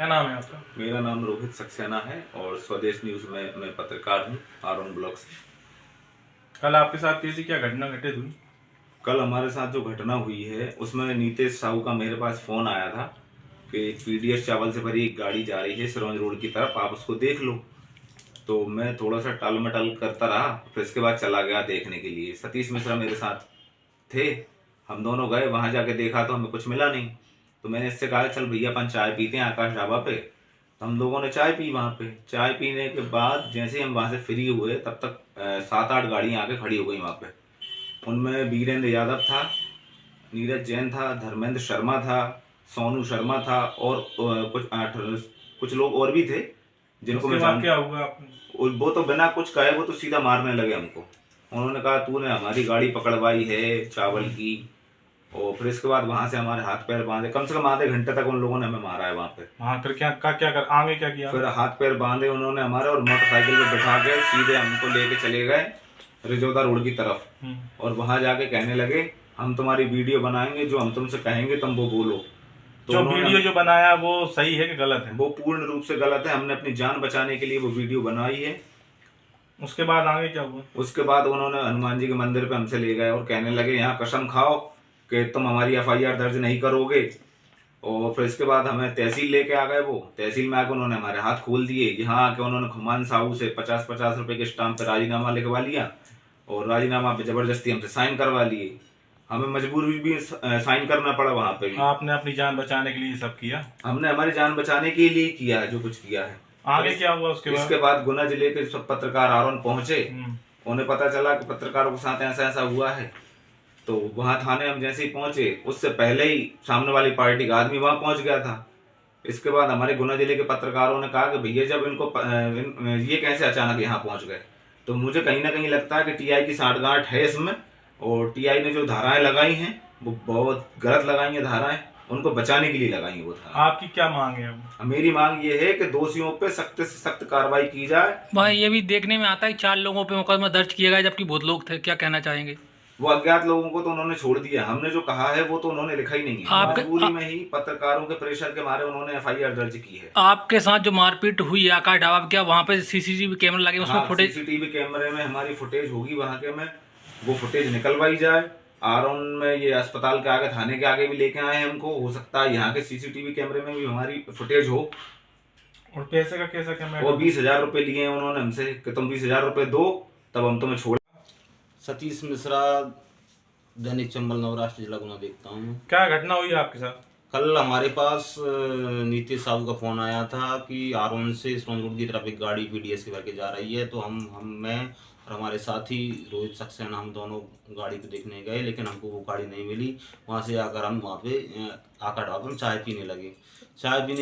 क्या नाम है आपका? मेरा नाम रोहित सक्सेना है और स्वदेश न्यूज़ में मैं पत्रकार हूँ आरोन ब्लॉक से। कल आपके साथ कैसी क्या घटना घटित हुई? कल हमारे साथ जो घटना हुई है उसमें नीतेश साहू का मेरे पास फ़ोन आया था कि पीडीएस चावल से भरी एक गाड़ी जा रही है सिरोंज रोड की तरफ, आप उसको देख लो। तो मैं थोड़ा सा टल मटल करता रहा, फिर इसके बाद चला गया देखने के लिए। सतीश मिश्रा मेरे साथ थे, हम दोनों गए, वहाँ जाके देखा तो हमें कुछ मिला नहीं। तो मैंने इससे कहा चल भैया अपन चाय पीते हैं आकाश ढाबा पे। तो हम लोगों ने चाय पी वहाँ पे। चाय पीने के बाद जैसे ही हम वहाँ से फ्री हुए तब तक 7-8 गाड़ियाँ आके खड़ी हो गई वहाँ पे। उनमें वीरेंद्र यादव था, नीरज जैन था, धर्मेंद्र शर्मा था, सोनू शर्मा था और कुछ लोग और भी थे जिनको उसके मैं बाद क्या हुआ आपने? वो तो बिना कुछ कहे वो तो सीधा मारने लगे हमको। उन्होंने कहा तूने हमारी गाड़ी पकड़वाई है चावल की। और फिर इसके बाद वहां से हमारे हाथ पैर बांधे, कम से कम आधे घंटे तक उन लोगों ने हमें मारा है वहां पे। हाँ, फिर क्या कर आगे क्या किया? फिर हाथ पैर बांधे उन्होंने हमारे और मोटरसाइकिल पे बिठा के सीधे हमको लेके चले गए रिजौदा रोड की तरफ। और वहां जाके कहने लगे हम तुम्हारी वीडियो बनाएंगे, जो हम तुमसे कहेंगे तुम वो बोलो। तो जो वीडियो जो बनाया वो सही है कि गलत है? वो पूर्ण रूप से गलत है। हमने अपनी जान बचाने के लिए वो वीडियो बनाई है। उसके बाद आगे क्या हुआ? उसके बाद उन्होंने हनुमान जी के मंदिर पे हमसे ले गए और कहने लगे यहाँ कसम खाओ कि तुम हमारी एफआईआर दर्ज नहीं करोगे। और फिर इसके बाद हमें तहसील लेके आ गए। वो तहसील में आकर उन्होंने हमारे हाथ खोल दिए। यहाँ आके उन्होंने खुमान साहू से 50-50 रुपए के स्टाम्प पे राजीनामा लिखवा लिया और राजीनामा पे जबरदस्ती हमसे साइन करवा लिए। हमें मजबूरी भी साइन करना पड़ा वहाँ पे भी। आपने अपनी जान बचाने के लिए सब किया? हमने हमारी जान बचाने के लिए किया है जो कुछ किया है। आगे क्या हुआ उसके बाद? इसके बाद गुना जिले के सब पत्रकार आरोन पहुंचे। उन्हें पता चला कि पत्रकारों के साथ ऐसा ऐसा हुआ है। तो वहां थाने हम जैसे ही पहुंचे उससे पहले ही सामने वाली पार्टी का आदमी वहां पहुंच गया था। इसके बाद हमारे गुना जिले के पत्रकारों ने कहा कि भैया जब ये कैसे अचानक यहाँ पहुंच गए। तो मुझे कहीं ना कहीं लगता है कि टीआई की सांठगांठ है इसमें। और टीआई ने जो धाराएं लगाई हैं वो बहुत गलत लगाई हैं धाराएं, उनको बचाने के लिए लगाई है वो धारा। आपकी क्या मांग है? मेरी मांग ये है कि दोषियों पे सख्त से सख्त कार्रवाई की जाए। भाई ये भी देखने में आता है 4 लोगों पे मुकदमा दर्ज किया गया जबकि बहुत लोग थे, क्या कहना चाहेंगे? वो अज्ञात लोगों को तो उन्होंने छोड़ दिया, हमने जो कहा है वो तो उन्होंने लिखा ही नहीं है। मजबूरी में ही पत्रकारों के प्रेशर के मारे उन्होंने एफआईआर दर्ज की है। आपके साथ जो मारपीट हुई आकाश ढाबा, क्या वहाँ पे सीसीटीवी कैमरा लगे उसमें फुटेज? सीसीटीवी कैमरे में हमारी फुटेज होगी वहाँ के में, वो फुटेज निकलवाई जाए। आरोन में ये अस्पताल के आगे थाने के आगे भी लेके आए हैं हमको, हो सकता है यहाँ के सीसीटीवी कैमरे में भी हमारी फुटेज हो। और पैसे का कैसा क्या? वो 20,000 रुपए लिए हैं उन्होंने हमसे कि तुम 20,000 रुपए दो तब हम तुम्हें छोड़। सतीश मिश्रा, दैनिक चंबल नवराष्ट्र, जिला गुना देखता हूँ। क्या घटना हुई आपके साथ? कल हमारे पास नीतीश साहू का फ़ोन आया था कि आरोन से सिरोंज रोड की तरफ एक गाड़ी पीडीएस के भर के जा रही है। तो मैं और हमारे साथी रोहित सक्सेना हम दोनों गाड़ी को देखने गए, लेकिन हमको वो गाड़ी नहीं मिली। वहाँ से आकर हम वहाँ पे आकर ढाबा में चाय पीने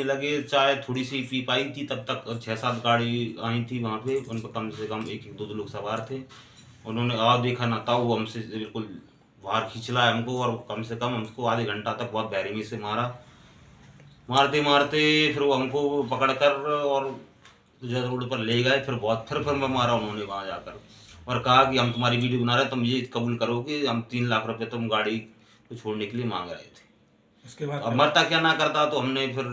लगे। चाय थोड़ी सी पी पाई थी तब तक 6-7 गाड़ी आई थी वहाँ पे। उनको कम से कम 1-2 लोग सवार थे। उन्होंने देखा ना था, वो हमसे बिल्कुल बाहर खींच लाया हमको और कम से कम हमको आधे घंटा तक बहुत बेरहमी से मारते फिर वो हमको पकड़ कर और जो रोड पर ले गए। फिर मारा उन्होंने वहाँ जाकर और कहा कि हम तुम्हारी वीडियो बना रहे हैं, तुम ये कबूल करो कि हम 3 लाख रुपए तुम गाड़ी को छोड़ने के लिए मांग रहे थे। उसके बाद अब मरता क्या ना करता, तो हमने फिर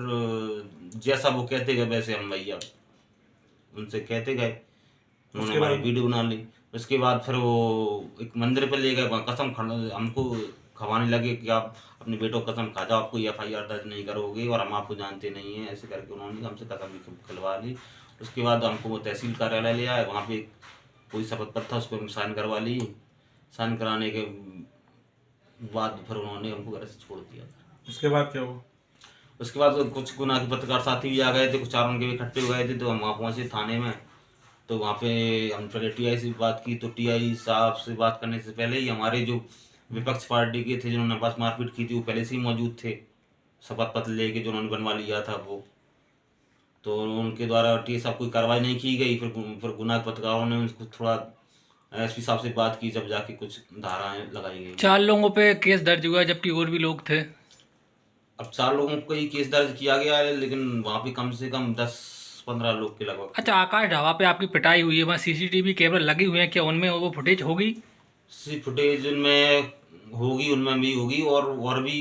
जैसा वो कहते गए वैसे हम भैया उनसे कहते गए। उन्होंने हमारी वीडियो बना ली। उसके बाद फिर वो एक मंदिर पर ले गए, वहाँ कसम हमको खवाने लगे कि आप अपने बेटों को कसम खा जाओ, आपको एफआईआर दर्ज नहीं करोगे और हम आपको जानते नहीं हैं, ऐसे करके उन्होंने हमसे कसम भी खिलवा ली। उसके बाद हमको वो तहसील कार्यालय ले आए, वहाँ पे कोई शपथ पत्र था उस पर हम साइन करवा ली। साइन कराने के बाद फिर उन्होंने हमको घर से छोड़ दिया। उसके बाद क्या हुआ? उसके बाद कुछ गुना के पत्रकार साथी भी आ गए थे, कुछ 4 उनके भी इकट्ठे हो गए थे। तो हम वहाँ पहुँचे थाने में। तो वहाँ पे हम पहले टीआई से बात की। तो टीआई साहब से बात करने से पहले ही हमारे जो विपक्ष पार्टी के थे जिन्होंने बस मारपीट की थी वो पहले से ही मौजूद थे, शपथ पत्र लेके जो उन्होंने बनवा लिया था वो। तो उनके द्वारा टीआई साहब कोई कार्रवाई नहीं की गई। फिर गुना के पत्रकारों ने उनको थोड़ा एसपी साहब से बात की, जब जाके कुछ धाराएं लगाई गई। 4 लोगों पे केस दर्ज हुआ जबकि और भी लोग थे। अब 4 लोगों को ही केस दर्ज किया गया है, लेकिन वहाँ पे कम से कम 10-15 लोग के लगभग। अच्छा, आकाश ढाबा पे आपकी पिटाई हुई है, वहाँ सीसीटीवी कैमरा लगे हुए हैं, क्या उनमें वो फुटेज होगी? फुटेज उनमें होगी, उनमें भी होगी और भी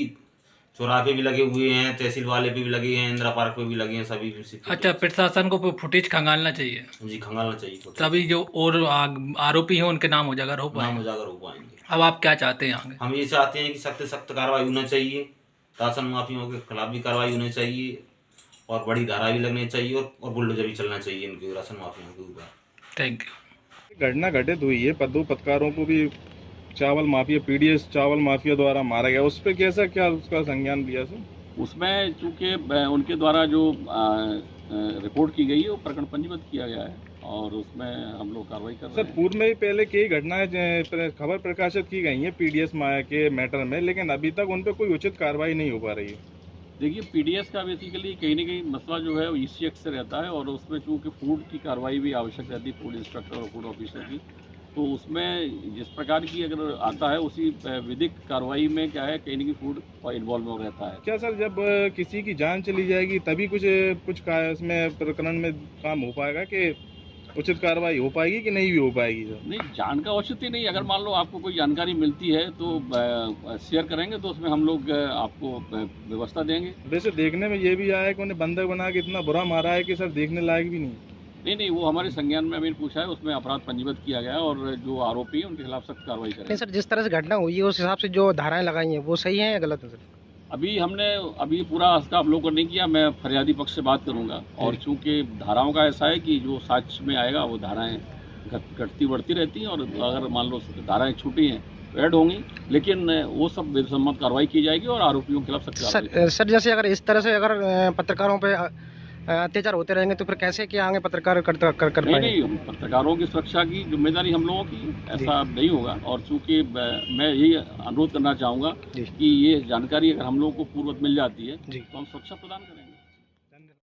चौराहे पे भी लगे हुए हैं, तहसील वाले पे भी लगे हैं, इंदिरा पार्क पे भी लगे हैं, सभी अच्छा, प्रशासन को फुटेज खंगालना चाहिए, जी खंगालना चाहिए तो तभी जो और आरोपी हैं उनके नाम उजागर हो नाम पाए। उजागर हो पाएंगे। अब आप क्या चाहते हैं आगे? हम ये चाहते हैं कि सख्त से सख्त कार्रवाई होना चाहिए, राशन माफियों के खिलाफ भी कार्रवाई होनी चाहिए और बड़ी धारा भी लगनी चाहिए और बुलडोजर भी चलना चाहिए इनके राशन माफियों के ऊपर। Thank you. घटना घटित हुई है, दो पत्रकारों को भी चावल माफिया, पीडीएस चावल माफिया द्वारा मारा गया, उस पर कैसा क्या उसका संज्ञान लिया सर? उसमें चूँकि उनके द्वारा जो रिपोर्ट की गई है वो प्रकरण पंजीबद्ध किया गया है और उसमें हम लोग कार्रवाई कर रहे सर हैं। पूर्व में ही पहले कई घटनाएं खबर प्रकाशित की गई हैं पीडीएस माया के मैटर में, लेकिन अभी तक उन पर कोई उचित कार्रवाई नहीं हो पा रही है। देखिए, पीडीएस का बेसिकली कहीं ना कहीं मसला जो है वो ईसी एक्ट से रहता है और उसमें चूँकि फूड की कार्रवाई भी आवश्यक रहती है, फूड इंस्पेक्टर और फूड ऑफिसर की, तो उसमें जिस प्रकार की अगर आता है उसी विधिक कार्रवाई में क्या है कहीं ना कहीं फूड इन्वॉल्व रहता है। क्या सर जब किसी की जान चली जाएगी तभी कुछ इसमें प्रकरण में काम हो पाएगा कि उचित कार्रवाई हो पाएगी कि नहीं भी हो पाएगी सर? नहीं, जान का औचित्य नहीं, अगर मान लो आपको कोई जानकारी मिलती है तो शेयर करेंगे तो उसमें हम लोग आपको व्यवस्था देंगे। वैसे देखने में ये भी आया कि उन्हें बंधक बना के इतना बुरा मारा है कि सर देखने लायक भी नहीं। नहीं, वो हमारे संज्ञान में अभी पूछा है, उसमें अपराध पंजीबद्ध किया गया है और जो आरोपी है उनके खिलाफ सख्त कार्रवाई नहीं करेंगे। सर, जिस तरह से घटना हुई है उस हिसाब से जो धाराएं लगाई हैं वो सही हैं या गलत है सर? अभी पूरा इसका अवलोकन नहीं किया, मैं फरियादी पक्ष से बात करूंगा और चूंकि धाराओं का ऐसा है कि जो साक्ष्य में आएगा वो धाराएं घटती बढ़ती रहती हैं और अगर मान लो धाराएं छूटी हैं तो ऐड होंगी, लेकिन वो सब बेसम्मत कार्रवाई की जाएगी और आरोपियों के खिलाफ सख्त कार्रवाई। सर जैसे अगर इस तरह से अगर पत्रकारों पे अत्याचार होते रहेंगे तो फिर कैसे क्या आगे पत्रकार कर पाएंगे? नहीं, पत्रकारों की सुरक्षा की जिम्मेदारी हम लोगों की, ऐसा नहीं होगा और चूंकि मैं यही अनुरोध करना चाहूँगा कि ये जानकारी अगर हम लोगों को पूर्ववत मिल जाती है तो हम सुरक्षा प्रदान करेंगे।